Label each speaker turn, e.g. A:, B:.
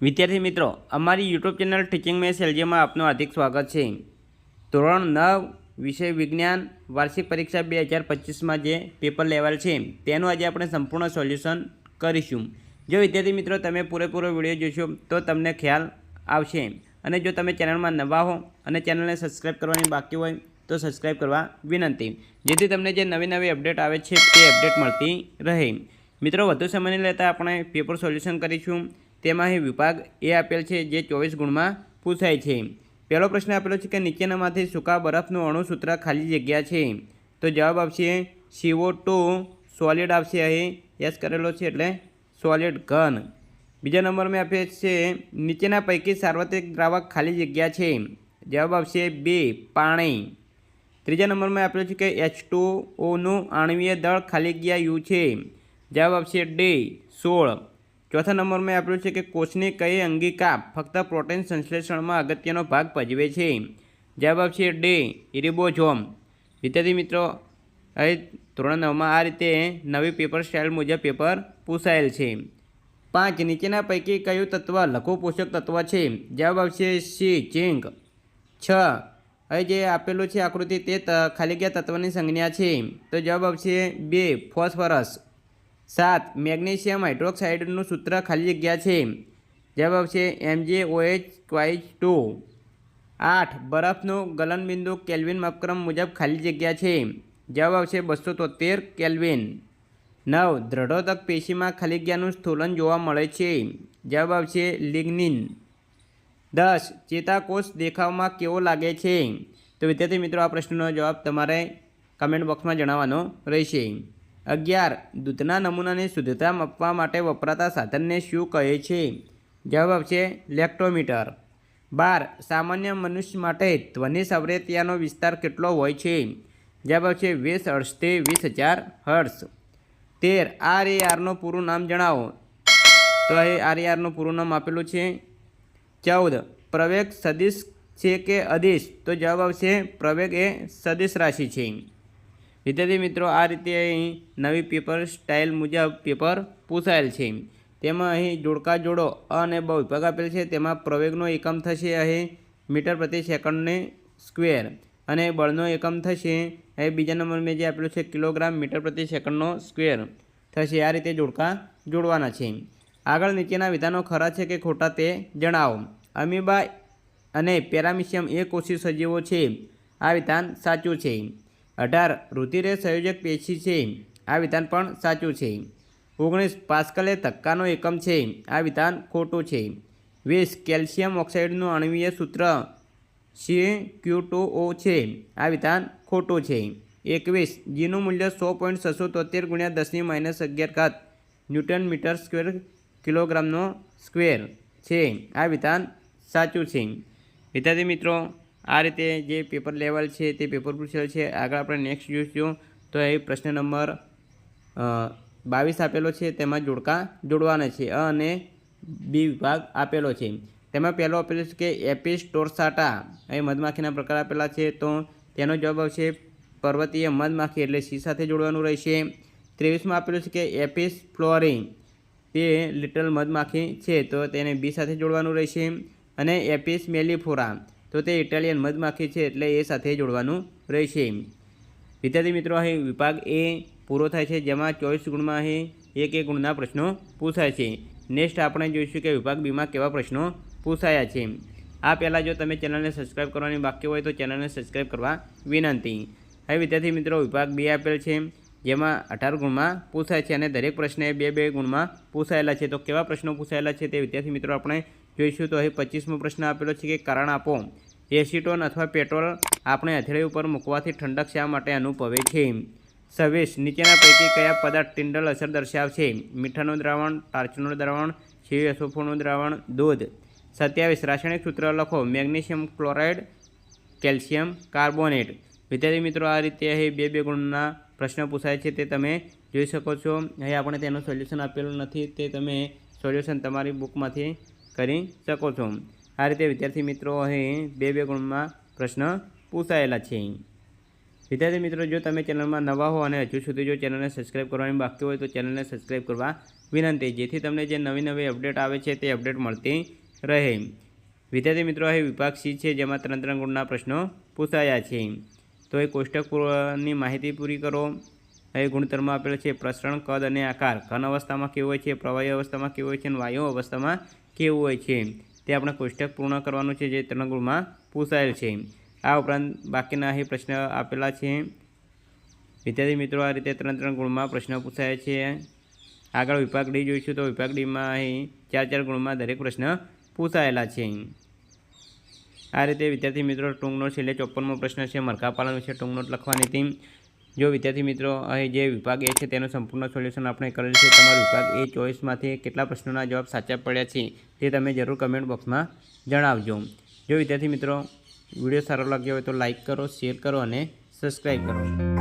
A: विद्यार्थी मित्रों अमारी यूट्यूब चैनल टीचिंग में एलजी में आपનું हार्दिक स्वागत है। ધોરણ 9 विषय विज्ञान वार्षिक परीक्षा 2025 में जे पेपर लेवाल है तेનું आज આપણે संपूर्ण सोल्यूशन કરીશું। जो विद्यार्थी मित्रों તમે પૂરેપૂરો વિડીયો જોશો તો તમને ખ્યાલ આવશે અને જો તમે ચેનલમાં નવા હો અને ચેનલને સબસ્ક્રાઇબ કરવાની બાકી હોય તો સબસ્ક્રાઇબ કરવા વિનંતી, જેથી તમને જે નવી નવી અપડેટ આવે છે તે અપડેટ મળતી રહે। મિત્રો વધુ સમય નહીં લેતા આપણે પેપર સોલ્યુશન કરીશું। તેમાં અહીં વિભાગ એ આપેલ છે જે 24 ગુણમાં પૂછાય છે। પહેલો પ્રશ્ન આપેલો છે કે નીચેનામાંથી સૂકા બરફનું અણુસૂત્ર ખાલી જગ્યા છે, તો જવાબ આવશે CO2 સોલિડ આવશે। અહીં યસ કરેલો છે એટલે સોલિડ ઘન। બીજા નંબર में આપે છે નીચેના પૈકી સાર્વત્રિક દ્રાવક ખાલી જગ્યા છે, જવાબ આવશે B પાણી। ત્રીજા નંબર में આપેલું છે કે H2O નું આણ્વીય દળ ખાલી જગ્યા U છે, જવાબ આવશે D 16। चौथा नंबर में आपेलू है कि कोषनी कई अंगिका फक्त प्रोटीन संश्लेषण में अगत्यनो भाग भजवे छे, जवाब आपशे डी रिबोसोम। विद्यार्थी मित्रों धोरण 9 में आ रीते नवी पेपर स्टाइल मुजब पेपर पूछायेल छे। 5 नीचेना पैकी कयुं तत्व लघु पोषक तत्व छे, जवाब आपशे सी झिंक। 6 हवे जे आपेलू छे आकृति ते खाली गया तत्वनी संज्ञा छे, तो जवाब आपशे बी फॉस्फरस। 7 मैग्नीशियम हाइड्रोक्साइडનું सूत्र खाली जग्या है, जवाब आवशे MgOH2। 8 बरफનું गलनबिंदु केल्विन मापक्रम मुजब खाली जग्या है, जवाब आवशे 273 केल्विन। 9 दृढ़ोदक पेशी में खाली जग्याનું स्थूलन जोवा मळे छे, जवाब आवशे लिग्निन। 10 चेताकोष देखाव में केवो लागे छे, तो विद्यार्थी मित्रों आ प्रश्नનો जवाब तमारे कमेंट बॉक्स में जणावવાનો रहेशे। 11 दूधना नमूनानी शुद्धता मापवा माटे वपराता साधनने शुं कहे छे, जवाब आवशे लेक्टोमीटर। 12 सामान्य मनुष्य माटे ध्वनि सावरेतियानो विस्तार केटलो होय छे, जवाब आवशे 20 हर्ट्ज थी 20,000 हर्ट्ज। 13 RAR नो पूरुं नाम जणावो, तो अहीं RAR नो पूरुं नाम आपेलुं छे। 14 प्रवेग सदिश छे के अदिश, तो जवाब आवशे प्रवेग ए सदिश राशि छे। विद्यार्थी मित्रों आ रीते अहीं नवी पेपर स्टाइल मुजब पेपर पूछायेल छे। तेमां अहीं जोड़का जोड़ो अ अने ब विभाग आपेल छे, तेमां प्रवेगनो एकम थशे अहीं मीटर प्रति सेकंडने स्क्वेर अने बळनो एकम थशे अहीं बीजा नंबर में जे आपेलुं छे किलोग्राम मीटर प्रति सेकंडनो स्क्वेर थशे। आ रीते जोड़का जोड़वाना छे। आगळ नीचेना विधानो खरा छे के खोटा ते जणावो। अमीबा अने पेरामीशियम एककोषी सजीवो छे, आ विधान साचुं छे। 18 रुधिर संयोजक पेशी है, आ विधान पण साचुं छे। 19 पास्कल ए धक्कानो एकम है, आ विधान खोटुं छे। 20 केल्शियम ऑक्साइडનું आणवीय सूत्र CQ2O है, आ विधान खोटुं छे। 21 जीનું मूल्य 100.673 × 10⁻11 न्यूटन मीटर स्क्वेर किलोग्रामનો स्क्वेर है, आ विधान साचुं छे। विद्यार्थी मित्रों आ रीते जे पेपर लेवल है ते पेपर पूछेल है। आगे अपने नेक्स्ट जोईशुं तो ये प्रश्न नंबर 22 आपेलो है, तेमां जोड़का जोड़वाना है। अ अने बी विभाग आपेलो है। तेमां पहेलो आपेलो है कि एपिस्टोरसाटा अहीं मधमाखीना प्रकार आपेला है, तो तेनो जवाब आवशे पर्वतीय मधमाखी एटले सी साथे जोड़वानुं रहेशे। 23 में आपेलुं छे कि एपिस फ्लोरी ते लिटल मधमाखी है, तो तेने बी साथे जोड़वानुं रहेशे। अने एपिस मेलिफोरा तो ते इटालियन मधमाखी है एटले ए साथे जोड़वानुं रहेशे। विद्यार्थी मित्रों अहीं विभाग ए पूरो थाय छे, जेमां 24 गुणमां अहीं 1 गुणना प्रश्नों पूछाय छे। नेक्स्ट आपणे जोईशुं के विभाग बी मां केवा प्रश्नों पूछाया छे। आ पहेला जो तमे चेनलने सब्सक्राइब करवानी बाकी होय तो चेनलने सब्सक्राइब करवा विनंती। हवे विद्यार्थी मित्रों विभाग बी आपेल छे, जेमां 18 गुणमां पूछाय छे अने दरेक प्रश्न 2-2 गुणमां पूछायेला छे। तो केवा प्रश्नों पूछायेला छे ते विद्यार्थी मित्रों आपणे जोईशुं। तो अहीं 25मो प्रश्न आपेलो छे कि कारण आपो एसीटोन अथवा पेट्रोल आपणे हथेળી पर मूकवाथी ठंडक शा माटे अनुभवे छे। 26 नीचेना पैकी कया पदार्थ टिंडल असर दर्शावशे, मीठानुं द्रावण, टार्चनुं द्रावण, CH4नुं द्रावण, दूध। 27 रासायणिक सूत्र लखो, मैग्नीशियम क्लोराइड, केल्शियम कार्बोनेट। विद्यार्थी मित्रों आ रीते अहीं 2-2 गुणना प्रश्न पूछाय छे ते तमे जोई शको छो। अहीं आपणे तेनुं सोल्यूशन आपेલું નથી, ते तमे सोल्यूशन तमारी बुकमांथी करी शको छो। आ रीते विद्यार्थी मित्रों अहीं 2-2 गुणमां प्रश्न पूछायेला छे। વિદ્યાર્થી મિત્રો, જો તમે ચેનલમાં નવા હો અને હજુ સુધી જો ચેનલને સબસ્ક્રાઈબ કરવાની બાકી હોય તો ચેનલને સબસ્ક્રાઈબ કરવા વિનંતી, જેથી તમને જે નવી અપડેટ આવે છે તે અપડેટ મળતી રહે. વિદ્યાર્થી મિત્રો, અહીં વિભાગ સી છે, જેમાં 3 ગુણના પ્રશ્નો પૂછાયા છે. તો એ કોષ્ટક પૂર્વની માહિતી પૂરી કરો. અહીં ગુણધર્મો આપેલો છે: પ્રસરણ, કદ અને આકાર. ઘન અવસ્થામાં કેવું હોય છે, પ્રવાહી અવસ્થામાં કેવું હોય છે અને વાયુ અવસ્થામાં કેવું હોય છે, તે આપણે કોષ્ટક પૂર્ણ કરવાનું છે, જે 3 ગુણમાં પૂછાયેલ છે. આ ઉપરાંત બાકીના અહીં પ્રશ્ન આપેલા છે. વિદ્યાર્થી મિત્રો, આ રીતે 3 ગુણમાં પ્રશ્ન પૂછાયા છે. આગળ વિભાગ ડી જોઈશું. તો વિભાગ ડીમાં અહીં 4 ગુણમાં દરેક પ્રશ્ન પૂછાયેલા છે. આ રીતે વિદ્યાર્થી મિત્રો, ટૂંક નોટ છેલ્લે 54મો પ્રશ્ન છે, મરઘા પાલન વિશે ટૂંક નોટ લખવાની હતી. જો વિદ્યાર્થી મિત્રો, અહીં જે વિભાગ એ છે તેનું સંપૂર્ણ સોલ્યુશન આપણે કરેલ છે. તમારા વિભાગ એ ચોઈસમાંથી કેટલા પ્રશ્નોના જવાબ સાચા પડ્યા છે તે તમે જરૂર કમેન્ટ બોક્સમાં જણાવજો. જો વિદ્યાર્થી મિત્રો, વિડીયો સારો લાગ્યો હોય તો લાઇક કરો, શેર કરો અને સબસ્ક્રાઈબ કરો.